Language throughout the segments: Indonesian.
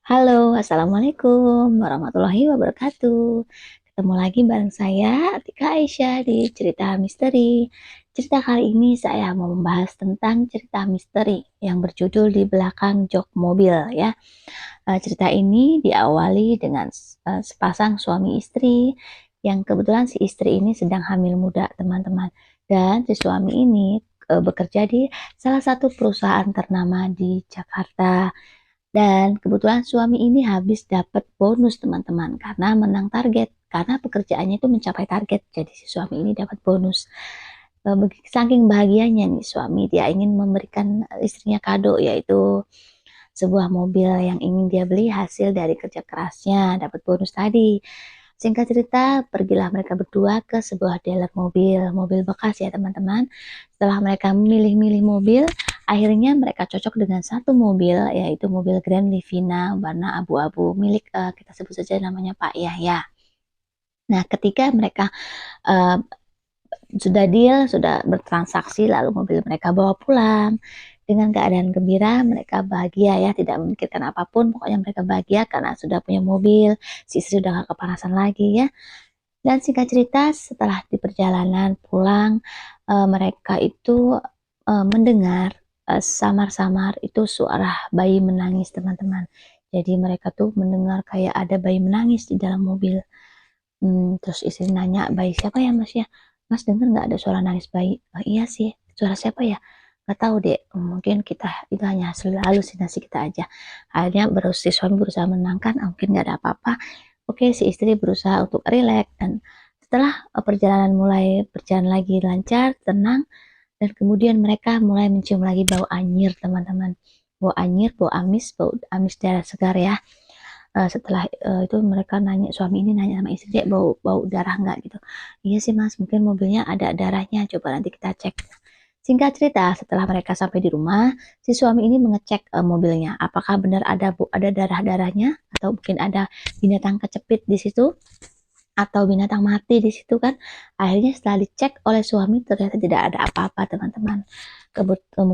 Halo, assalamualaikum warahmatullahi wabarakatuh. Ketemu lagi bareng saya, Atika Aisyah di Cerita Misteri. Cerita kali ini saya mau membahas tentang cerita misteri yang berjudul Di Belakang Jok Mobil ya. Cerita ini diawali dengan sepasang suami istri yang kebetulan si istri ini sedang hamil muda, teman-teman. Dan si suami ini bekerja di salah satu perusahaan ternama di Jakarta. Dan kebetulan suami ini habis dapat bonus teman-teman karena menang target. Karena pekerjaannya itu mencapai target. Jadi si suami ini dapat bonus. Saking bahagianya nih suami, dia ingin memberikan istrinya kado, yaitu sebuah mobil yang ingin dia beli hasil dari kerja kerasnya, dapat bonus tadi. Singkat cerita, pergilah mereka berdua ke sebuah dealer mobil bekas ya teman-teman. Setelah mereka memilih-milih mobil, akhirnya mereka cocok dengan satu mobil, yaitu mobil Grand Livina warna abu-abu milik kita sebut saja namanya Pak Yahya. Nah, ketika mereka uh, sudah deal, sudah bertransaksi, lalu mobil mereka bawa pulang. Dengan keadaan gembira, mereka bahagia ya, tidak memikirkan apapun, pokoknya mereka bahagia karena sudah punya mobil, si istri sudah gak kepanasan lagi ya. Dan singkat cerita, setelah di perjalanan pulang, mereka itu mendengar samar-samar itu suara bayi menangis, teman-teman. Jadi mereka tuh mendengar kayak ada bayi menangis di dalam mobil. Terus istri nanya, bayi siapa ya mas ya? Mas dengar nggak ada suara nangis bayi? Oh, iya sih, suara siapa ya? Nggak tahu deh, mungkin kita itu hanya halusinasi kita aja. Akhirnya si suami berusaha menenangkan, mungkin nggak ada apa-apa. Oke, si istri berusaha untuk rileks dan setelah perjalanan mulai berjalan lagi lancar, tenang, dan kemudian mereka mulai mencium lagi bau anyir, teman-teman. Bau anyir, bau amis darah segar ya. Setelah itu mereka nanya, suami ini nanya sama istri, "Dek, bau bau darah nggak?" gitu. "Iya sih mas, mungkin mobilnya ada darahnya, coba nanti kita cek." Singkat cerita, setelah mereka sampai di rumah, si suami ini mengecek mobilnya, apakah benar ada darah-darahnya atau mungkin ada binatang kecepit di situ atau binatang mati di situ kan. Akhirnya setelah dicek oleh suami ternyata tidak ada apa-apa, teman-teman.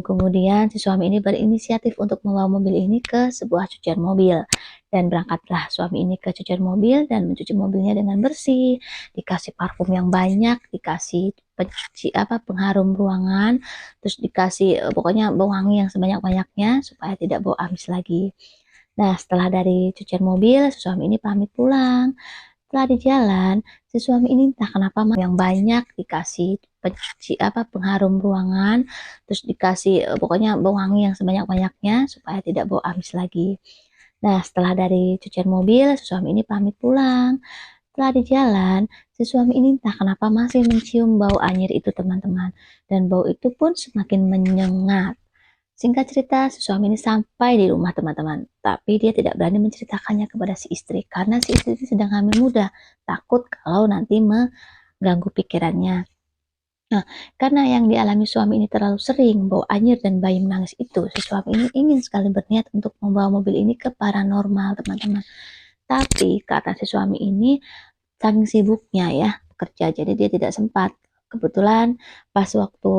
Kemudian si suami ini berinisiatif untuk membawa mobil ini ke sebuah cucian mobil. Dan berangkatlah suami ini ke cucian mobil dan mencuci mobilnya dengan bersih, dikasih parfum yang banyak, dikasih pengharum ruangan, terus dikasih pokoknya bau wangi yang sebanyak-banyaknya supaya tidak bau amis lagi. Nah, setelah dari cucian mobil, si suami ini pamit pulang. Setelah di jalan, si suami ini entah kenapa yang banyak dikasih pengharum ruangan, terus dikasih pokoknya bau wangi yang sebanyak-banyaknya supaya tidak bau amis lagi. Nah, setelah dari cucian mobil, si suami ini pamit pulang. Setelah di jalan, si suami ini entah kenapa masih mencium bau anyir itu, teman-teman. Dan bau itu pun semakin menyengat. Singkat cerita, si suami ini sampai di rumah, teman-teman. Tapi dia tidak berani menceritakannya kepada si istri. Karena si istri sedang hamil muda. Takut kalau nanti mengganggu pikirannya. Nah, karena yang dialami suami ini terlalu sering, bau anyir dan bayi menangis itu, si suami ini ingin sekali berniat untuk membawa mobil ini ke paranormal, teman-teman. Tapi kata si suami ini saking sibuknya ya kerja, jadi dia tidak sempat. Kebetulan pas waktu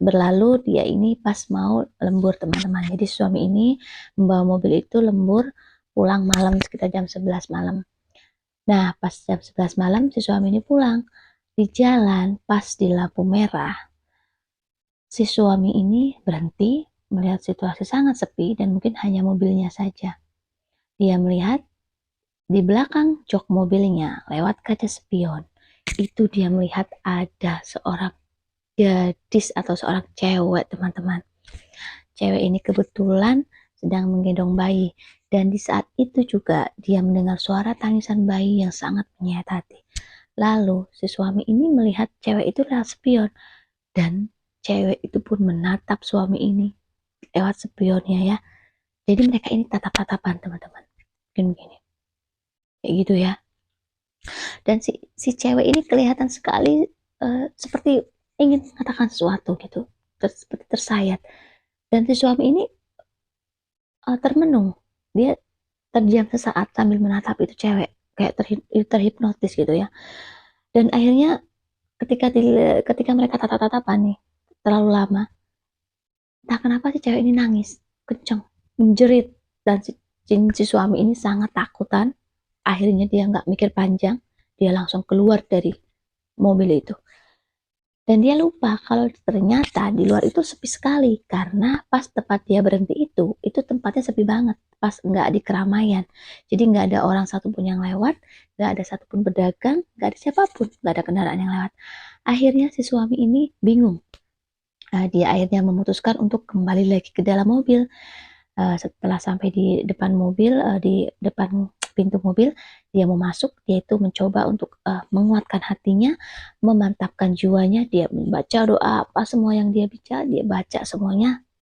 berlalu dia ini pas mau lembur, teman-teman. Jadi suami ini membawa mobil itu lembur pulang malam sekitar jam 11 malam. Nah, pas jam 11 malam si suami ini pulang. Di jalan pas di lampu merah, si suami ini berhenti melihat situasi sangat sepi dan mungkin hanya mobilnya saja. Dia melihat di belakang jok mobilnya lewat kaca spion. Itu dia melihat ada seorang gadis atau seorang cewek, teman-teman. Cewek ini kebetulan sedang menggendong bayi. Dan di saat itu juga dia mendengar suara tangisan bayi yang sangat menyayat hati. Lalu si suami ini melihat cewek itu lewat spion. Dan cewek itu pun menatap suami ini lewat spionnya ya. Jadi mereka ini tatap-tatapan, teman-teman. Mungkin begini. Kayak gitu ya. Dan si cewek ini kelihatan sekali seperti ingin mengatakan sesuatu gitu. Seperti tersayat. Dan si suami ini termenung. Dia terdiam sesaat sambil menatap itu cewek. Kayak terhipnotis gitu ya. Dan akhirnya ketika mereka tatap-tatapan nih, terlalu lama, entah kenapa si cewek ini nangis kenceng, menjerit, dan si Si suami ini sangat takutan. Akhirnya dia nggak mikir panjang, dia langsung keluar dari mobil itu. Dan dia lupa kalau ternyata di luar itu sepi sekali, karena pas tempat dia berhenti itu tempatnya sepi banget, pas nggak di keramaian. Jadi nggak ada orang satupun yang lewat, nggak ada satupun pedagang, nggak ada siapapun, nggak ada kendaraan yang lewat. Akhirnya si suami ini bingung. Dia akhirnya memutuskan untuk kembali lagi ke dalam mobil. Setelah sampai di depan mobil, di depan pintu mobil, dia mau masuk, dia itu mencoba untuk menguatkan hatinya, memantapkan jiwanya, dia membaca doa apa semua yang dia baca semuanya